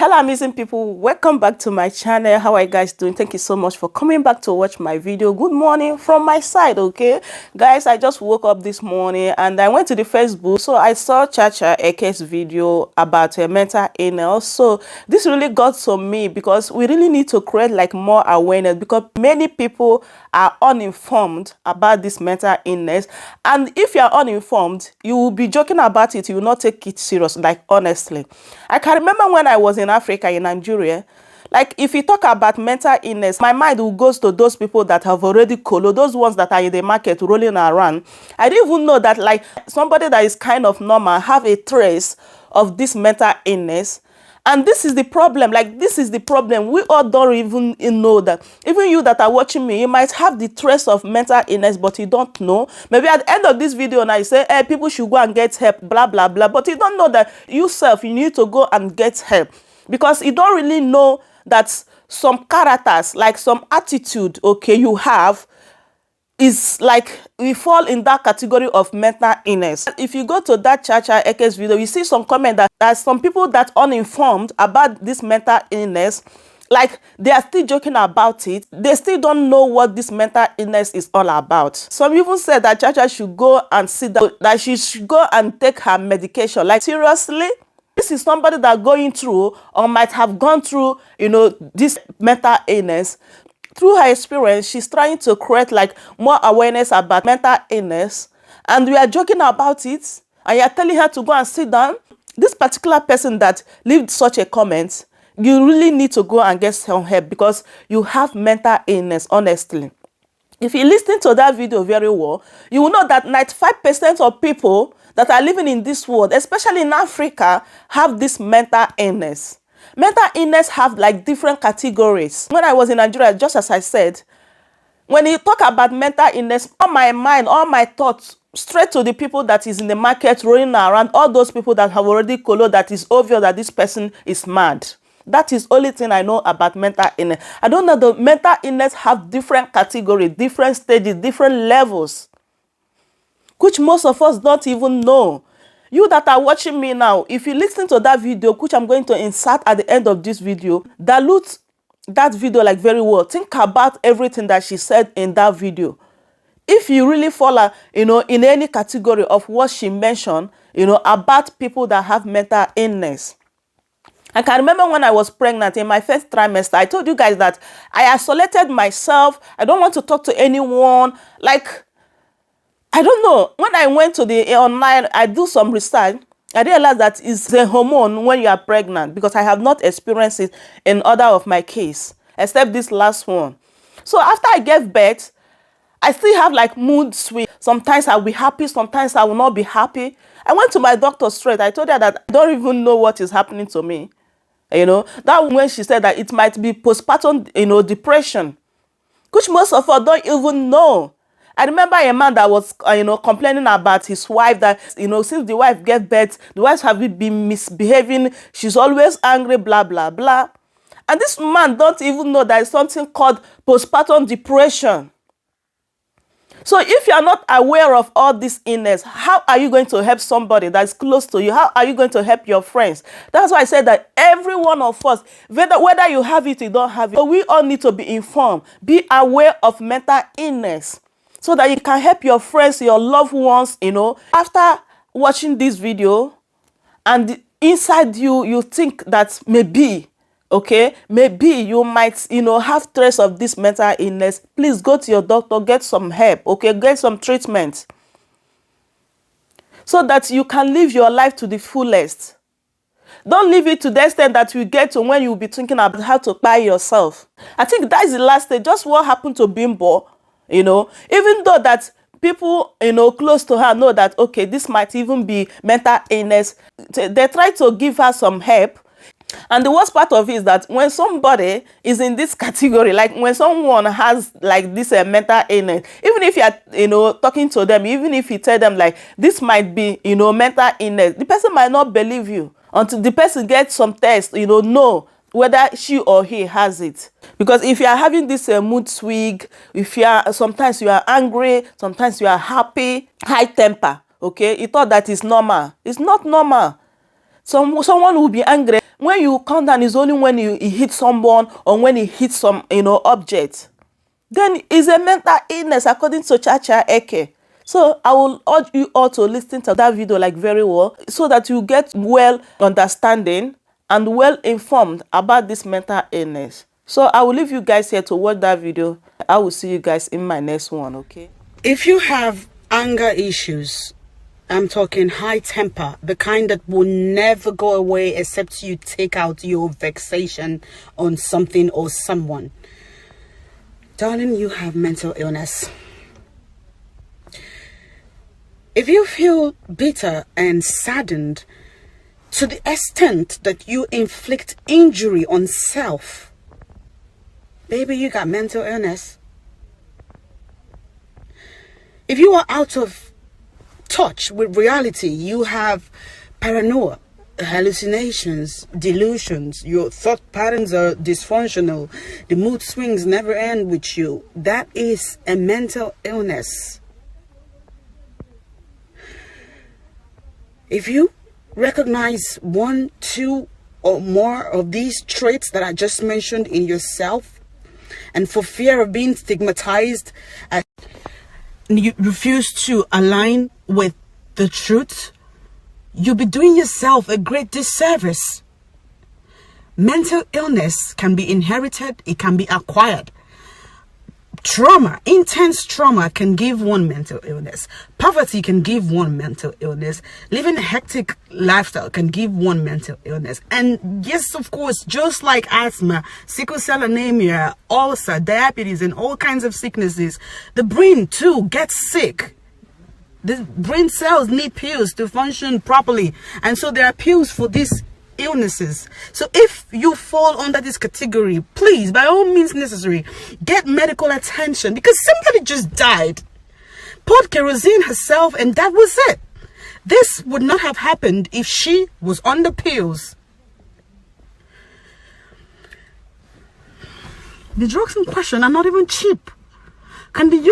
Hello amazing people, welcome back to my channel. How are you guys doing? Thank you so much for coming back to watch my video. Good morning from my side. Okay guys, I just woke up this morning and I went to the Facebook, so I saw Chacha Eke's video about mental illness. So this really got to me because we really need to create like more awareness, because many people are uninformed about this mental illness, and if you are uninformed, you will be joking about it, you will not take it serious. Like honestly, I can remember when I was in Africa, in Nigeria, like if you talk about mental illness, my mind will go to those people that have already colo, those ones that are in the market rolling around. I didn't even know that like somebody that is kind of normal have a trace of this mental illness. And this is the problem. Like this is the problem. We all don't even know that. Even you that are watching me, you might have the trace of mental illness, but you don't know. Maybe at the end of this video now you say, hey, people should go and get help, blah blah blah, but you don't know that yourself you need to go and get help, because you don't really know that some characters, like some attitude, okay, you have is like we fall in that category of mental illness. If you go to that Chacha Eke's video, you see some comment that there's some people that uninformed about this mental illness, like they are still joking about it. They still don't know what this mental illness is all about. Some even said that Chacha should go and sit down, that she should go and take her medication. Like seriously? This is somebody that going through or might have gone through, you know, this mental illness. Through her experience, she's trying to create like more awareness about mental illness, and we are joking about it, and you're telling her to go and sit down. This particular person that left such a comment, you really need to go and get some help, because you have mental illness, honestly. If you listen to that video very well, you will know that 95% of people that are living in this world, especially in Africa, have this mental illness. Mental illness have like different categories. When I was in Nigeria, just as I said, when you talk about mental illness, all my mind, all my thoughts straight to the people that is in the market rolling around, all those people that have already colored, that is obvious that this person is mad. That is only thing I know about mental illness. I don't know the mental illness have different categories, different stages, different levels, which most of us don't even know. You that are watching me now, if you listen to that video, which I'm going to insert at the end of this video, dilute that video like very well. Think about everything that she said in that video. If you really fall, you know, in any category of what she mentioned, you know, about people that have mental illness. I can remember when I was pregnant in my first trimester, I told you guys that I isolated myself. I don't want to talk to anyone. Like, I don't know. When I went to the online, I do some research. I realized that it's a hormone when you are pregnant, because I have not experienced it in other of my case, except this last one. So after I gave birth, I still have like mood swings. Sometimes I'll be happy, sometimes I will not be happy. I went to my doctor straight. I told her that I don't even know what is happening to me. You know, that when she said that it might be postpartum, you know, depression, which most of us don't even know. I remember a man that was, you know, complaining about his wife, that, you know, since the wife gave birth, the wife have been misbehaving. She's always angry, blah, blah, blah. And this man don't even know there is something called postpartum depression. So if you are not aware of all this illness, how are you going to help somebody that's close to you? How are you going to help your friends? That's why I said that every one of us, whether you have it or you don't have it, so we all need to be informed, be aware of mental illness, so that you can help your friends, your loved ones, you know. After watching this video, and inside you, you think that maybe, okay, maybe you might, you know, have trace of this mental illness. Please go to your doctor, get some help, okay, get some treatment, so that you can live your life to the fullest. Don't leave it to the extent that you get to when you'll be thinking about how to buy yourself. I think that is the last stage. Just what happened to Bimbo. You know, even though that people, you know, close to her know that, okay, this might even be mental illness, they try to give her some help. And the worst part of it is that when somebody is in this category, like when someone has like this mental illness, even if you are, you know, talking to them, even if you tell them like this might be, you know, mental illness, the person might not believe you until the person gets some test, you know whether she or he has it. Because if you are having this mood swing, if you are, sometimes you are angry, sometimes you are happy, high temper, okay, you thought that is normal. It's not normal. Someone will be angry. When you calm down is only when you hit someone or when you hit some, object. Then it's a mental illness according to Chacha Eke. So I will urge you all to listen to that video like very well so that you get well understanding and well informed about this mental illness. So I will leave you guys here to watch that video. I will see you guys in my next one, okay? If you have anger issues, I'm talking high temper, the kind that will never go away except you take out your vexation on something or someone. Darling, you have mental illness. If you feel bitter and saddened to the extent that you inflict injury on self, baby, you got mental illness. If you are out of touch with reality, you have paranoia, hallucinations, delusions, your thought patterns are dysfunctional, the mood swings never end with you, that is a mental illness. If you recognize 1, 2, or more of these traits that I just mentioned in yourself, and for fear of being stigmatized, you refuse to align with the truth, you'll be doing yourself a great disservice. Mental illness can be inherited, it can be acquired. Trauma, intense trauma can give one mental illness. Poverty can give one mental illness. Living a hectic lifestyle can give one mental illness. And yes, of course, just like asthma, sickle cell anemia, ulcer, diabetes, and all kinds of sicknesses, the brain too gets sick. The brain cells need pills to function properly. And so there are pills for these illnesses. So if you fall under this category, please, by all means necessary, get medical attention, because somebody just died, poured kerosene herself, and that was it. This would not have happened if she was on the pills. The drugs in question are not even cheap. Can be used